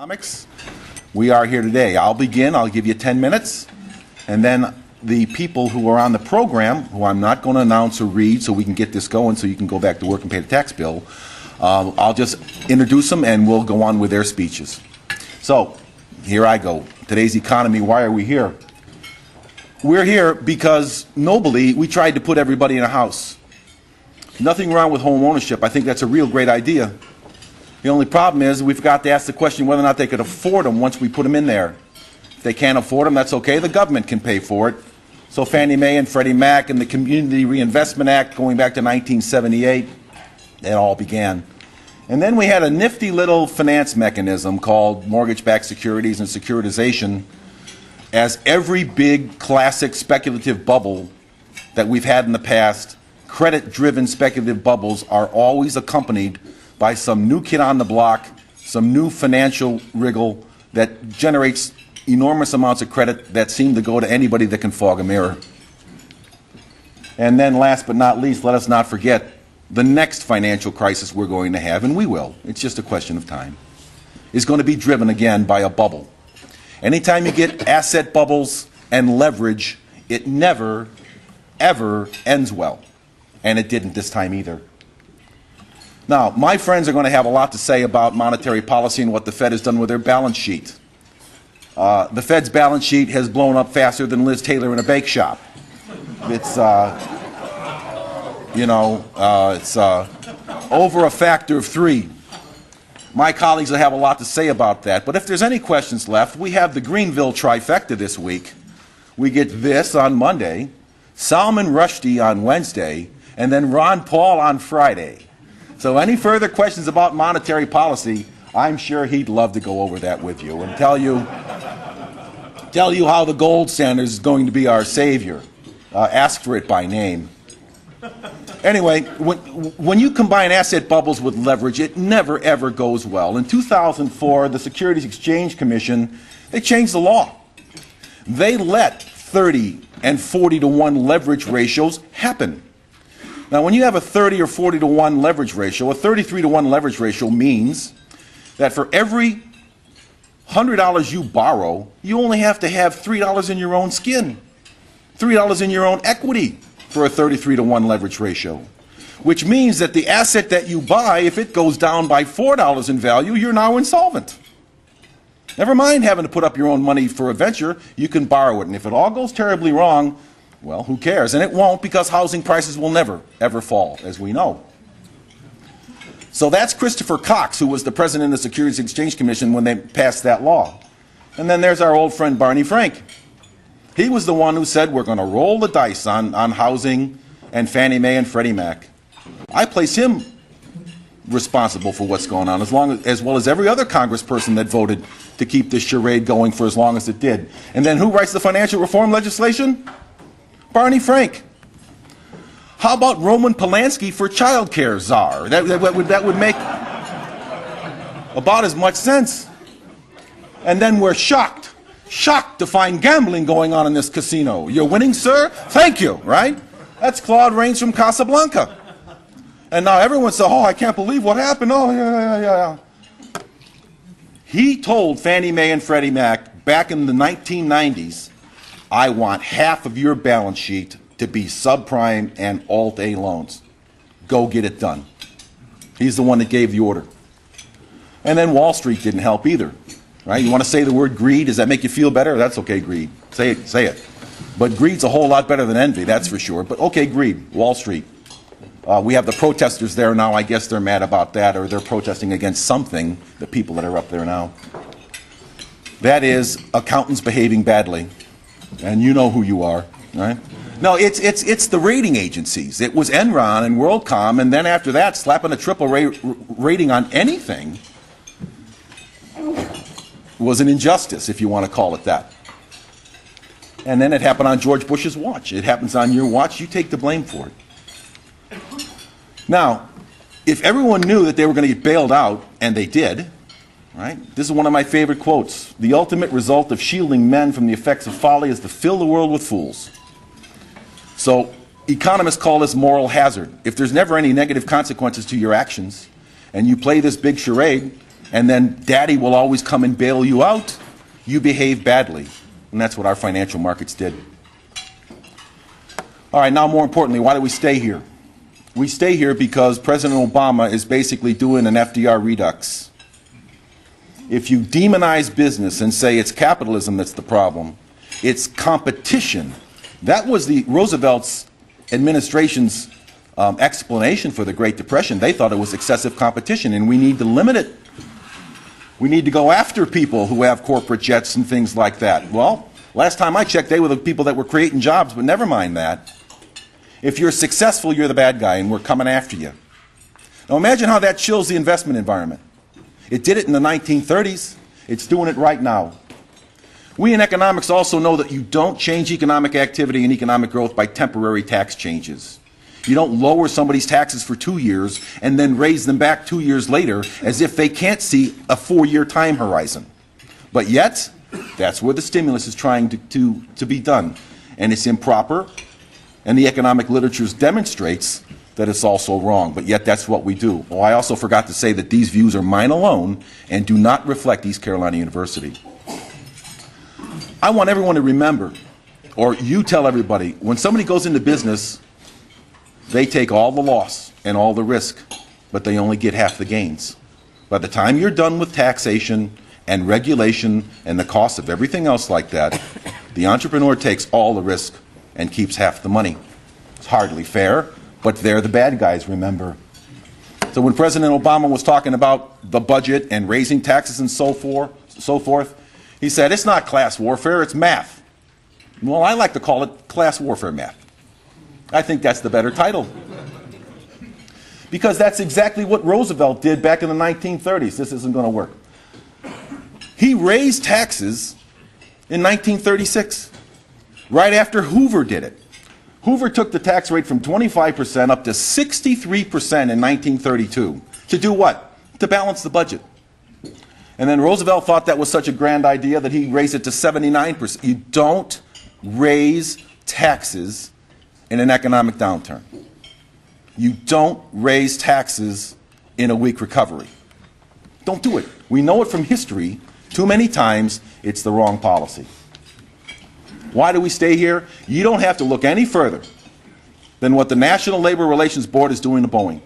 Economics. We are here today. I'll begin. I'll give you 10 minutes, and then the people who are on the program, who I'm not going to announce or read so we can get this going so you can go back to work and pay the tax bill, I'll just introduce them and we'll go on with their speeches. So, here I go. Today's economy, why are we here? We're here because nobly we tried to put everybody in a house. Nothing wrong with home ownership. I think that's a real great idea. The only problem is we've got to ask the question whether or not they could afford them once we put them in there. If they can't afford them, that's okay. The government can pay for it. So Fannie Mae and Freddie Mac and the Community Reinvestment Act going back to 1978, it all began. And then we had a nifty little finance mechanism called mortgage-backed securities and securitization. As every big classic speculative bubble that we've had in the past, credit-driven speculative bubbles are always accompanied by some new kid on the block, some new financial wriggle that generates enormous amounts of credit that seem to go to anybody that can fog a mirror. And then last but not least, let us not forget the next financial crisis we're going to have, and we will, it's just a question of time, is going to be driven again by a bubble. Anytime you get asset bubbles and leverage, it never, ever ends well. And it didn't this time either. Now, my friends are going to have a lot to say about monetary policy and what the Fed has done with their balance sheet. The Fed's balance sheet has blown up faster than Liz Taylor in a bake shop. It's, it's over a factor of 3. My colleagues will have a lot to say about that. But if there's any questions left, we have the Greenville trifecta this week. We get this on Monday, Salman Rushdie on Wednesday, and then Ron Paul on Friday. So any further questions about monetary policy, I'm sure he'd love to go over that with you and tell you how the gold standard is going to be our savior. Ask for it by name. Anyway, when you combine asset bubbles with leverage, it never ever goes well. In 2004, the Securities Exchange Commission, they changed the law. They let 30 and 40 to 1 leverage ratios happen. Now, when you have a 30 or 40 to 1 leverage ratio, a 33 to 1 leverage ratio means that for every $100 you borrow, you only have to have $3 in your own skin, $3 in your own equity for a 33 to 1 leverage ratio, which means that the asset that you buy, if it goes down by $4 in value, you're now insolvent. Never mind having to put up your own money for a venture, you can borrow it, and if it all goes terribly wrong, well, who cares? And it won't, because housing prices will never, ever fall, as we know. So that's Christopher Cox, who was the president of the Securities Exchange Commission when they passed that law. And then there's our old friend Barney Frank. He was the one who said we're going to roll the dice on housing and Fannie Mae and Freddie Mac. I place him responsible for what's going on, as well as every other congressperson that voted to keep this charade going for as long as it did. And then who writes the financial reform legislation? Barney Frank. How about Roman Polanski for child care czar? That would make about as much sense. And then we're shocked to find gambling going on in this casino. You're winning, sir? Thank you, right? That's Claude Rains from Casablanca. And now everyone says, oh, I can't believe what happened. Oh, yeah. He told Fannie Mae and Freddie Mac back in the 1990s, I want half of your balance sheet to be subprime and Alt-A loans. Go get it done. He's the one that gave the order. And then Wall Street didn't help either. Right? You want to say the word greed? Does that make you feel better? That's okay, greed. Say it. But greed's a whole lot better than envy, that's for sure. But okay, greed, Wall Street. We have the protesters there now. I guess they're mad about that, or they're protesting against something, the people that are up there now. That is accountants behaving badly. And you know who you are, right? No, it's the rating agencies. It was Enron and WorldCom, and then after that, slapping a triple rating on anything was an injustice, if you want to call it that. And then it happened on George Bush's watch. It happens on your watch. You take the blame for it. Now, if everyone knew that they were going to get bailed out, and they did, right? This is one of my favorite quotes. The ultimate result of shielding men from the effects of folly is to fill the world with fools. So economists call this moral hazard. If there's never any negative consequences to your actions, and you play this big charade, and then daddy will always come and bail you out, you behave badly. And that's what our financial markets did. All right, now more importantly, why do we stay here? We stay here because President Obama is basically doing an FDR redux. If you demonize business and say it's capitalism that's the problem, it's competition. That was the Roosevelt's administration's explanation for the Great Depression. They thought it was excessive competition, and we need to limit it. We need to go after people who have corporate jets and things like that. Well, last time I checked, they were the people that were creating jobs, but never mind that. If you're successful, you're the bad guy, and we're coming after you. Now imagine how that chills the investment environment. It did it in the 1930s. It's doing it right now. We in economics also know that you don't change economic activity and economic growth by temporary tax changes. You don't lower somebody's taxes for 2 years and then raise them back 2 years later as if they can't see a 4-year time horizon. But yet, that's where the stimulus is trying to be done. And it's improper, and the economic literature demonstrates that it's also wrong, but yet that's what we do. Oh, I also forgot to say that these views are mine alone and do not reflect East Carolina University. I want everyone to remember, or you tell everybody, when somebody goes into business, they take all the loss and all the risk, but they only get half the gains. By the time you're done with taxation and regulation and the cost of everything else like that, the entrepreneur takes all the risk and keeps half the money. It's hardly fair, but they're the bad guys, remember. So when President Obama was talking about the budget and raising taxes and so forth, he said, it's not class warfare, it's math. Well, I like to call it class warfare math. I think that's the better title. Because that's exactly what Roosevelt did back in the 1930s. This isn't going to work. He raised taxes in 1936, right after Hoover did it. Hoover took the tax rate from 25% up to 63% in 1932. To do what? To balance the budget. And then Roosevelt thought that was such a grand idea that he raised it to 79%. You don't raise taxes in an economic downturn. You don't raise taxes in a weak recovery. Don't do it. We know it from history. Too many times, it's the wrong policy. Why do we stay here? You don't have to look any further than what the National Labor Relations Board is doing to Boeing.